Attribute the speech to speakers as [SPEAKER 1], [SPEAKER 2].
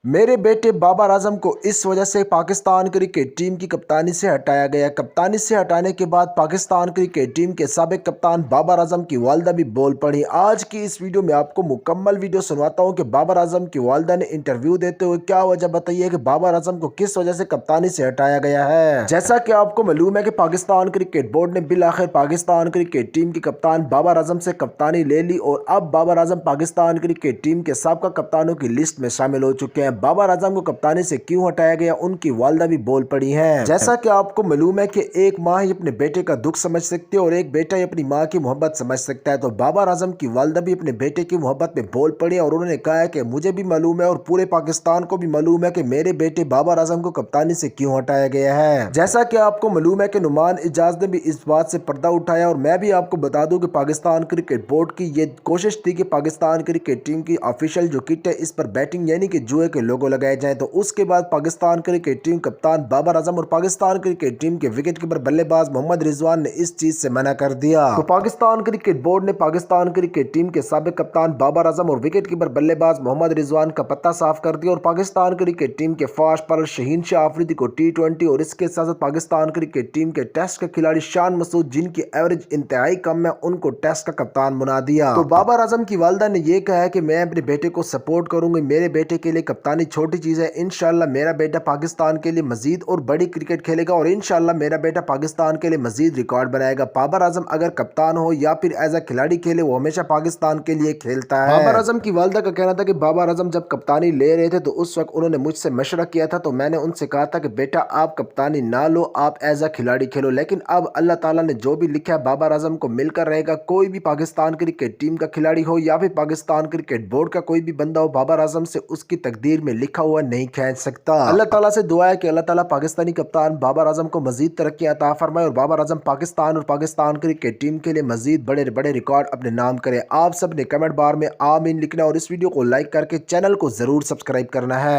[SPEAKER 1] میرے بیٹے بابر اعظم کو اس وجہ سے پاکستان کرکٹ ٹیم کی کپتانی سے ہٹایا گیا۔ کپتانی سے ہٹانے کے بعد پاکستان کرکٹ ٹیم کے سابق کپتان بابر اعظم کی والدہ بھی بول پڑی۔ آج کی اس ویڈیو میں آپ کو مکمل ویڈیو سنواتا ہوں کہ بابر اعظم کی والدہ نے انٹرویو دیتے ہوئے کیا وجہ بتائی ہے کہ بابر اعظم کو کس وجہ سے کپتانی سے ہٹایا گیا ہے۔ جیسا کہ آپ کو معلوم ہے کہ پاکستان کرکٹ بورڈ نے بالآخر پاکستان کرکٹ ٹیم کی کپتان بابر اعظم سے کپتانی لے لی اور اب بابر اعظم پاکستان کرکٹ ٹیم کے سابقہ کپتانوں کی لسٹ میں شامل ہو چکے ہیں۔ بابر اعظم کو کپتانی سے کیوں ہٹایا گیا، ان کی والدہ بھی بول پڑی ہیں۔ جیسا کہ آپ کو معلوم ہے کہ ایک ماں ہی اپنے بیٹے کا دکھ سمجھ سکتی ہے اور ایک بیٹا ہی اپنی ماں کی محبت سمجھ سکتا ہے، تو بابر اعظم کی والدہ بھی اپنے بیٹے کی محبت میں بول پڑی اور انہوں نے کہا ہے کہ مجھے بھی معلوم ہے اور پورے پاکستان کو بھی معلوم ہے کہ میرے بیٹے بابر اعظم کو کپتانی سے کیوں ہٹایا گیا ہے۔ جیسا کہ آپ کو معلوم ہے کہ نعمان اعجاز نے بھی اس بات سے پردہ اٹھایا اور میں بھی آپ کو بتا دوں کہ پاکستان کرکٹ بورڈ کی یہ کوشش تھی کہ پاکستان کرکٹ ٹیم کی آفیشیل جو کٹ ہے اس پر بیٹنگ یعنی کہ جوئے کے لوگو لگائے جائیں، تو اس کے بعد پاکستان کرکٹ ٹیم کپتان بابر اعظم اور پاکستان کرکٹ ٹیم کے وکٹ کیپر بلے باز محمد رضوان نے اس چیز سے منع کر دیا۔ تو پاکستان کرکٹ بورڈ نے پاکستان کرکٹ ٹیم کے سابق کپتان بابر اعظم اور وکٹ کیپر بلے باز محمد رضوان کا پتہ صاف کر دیا اور پاکستان کرکٹ ٹیم کے فاسٹ بالر شہین شاہ آفریدی کو ٹی20 اور اس کے ساتھ ساتھ پاکستان کرکٹ ٹیم کے ٹیسٹ کے کھلاڑی شان مسعود جن کی ایوریج انتہائی کم ہے ان کو ٹیسٹ کا کپتان بنا دیا۔ تو بابر اعظم کی والدہ نے یہ کہا ہے کہ میں اپنے بیٹے کو سپورٹ کروں گی، میرے بیٹے کے لیے کپتانی چھوٹی چیز ہے، انشاءاللہ میرا بیٹا پاکستان کے لیے مزید اور بڑی کرکٹ کھیلے گا اور انشاءاللہ میرا بیٹا پاکستان کے لیے مزید ریکارڈ بنائے گا۔ بابر اعظم اگر کپتان ہو یا پھر ایز اے کھلاڑی کھیلے وہ ہمیشہ پاکستان کے لیے کھیلتا ہے۔ بابر اعظم کی والدہ کا کہنا تھا کہ بابر اعظم جب کپتانی لے رہے تھے تو اس وقت انہوں نے مجھ سے مشورہ کیا تھا، تو میں نے ان سے کہا تھا کہ بیٹا آپ کپتانی نہ لو، آپ ایز اے کھلاڑی کھیلو، لیکن اب اللہ تعالیٰ نے جو بھی لکھا ہے بابر اعظم کو مل کر رہے گا۔ کوئی بھی پاکستان کرکٹ ٹیم کا کھلاڑی ہو یا پھر پاکستان کرکٹ بورڈ کا کوئی بھی بندہ ہو، بابر اعظم سے اس کی تقدیر میں لکھا ہوا نہیں کھینچ سکتا۔ اللہ تعالیٰ سے دعا ہے کہ اللہ تعالیٰ پاکستانی کپتان بابر اعظم کو مزید ترقی عطا فرمائے اور بابر اعظم پاکستان اور پاکستان کرکٹ ٹیم کے لیے مزید بڑے بڑے ریکارڈ اپنے نام کرے۔ آپ سب نے کمنٹ بار میں آمین لکھنا اور اس ویڈیو کو لائک کر کے چینل کو ضرور سبسکرائب کرنا ہے۔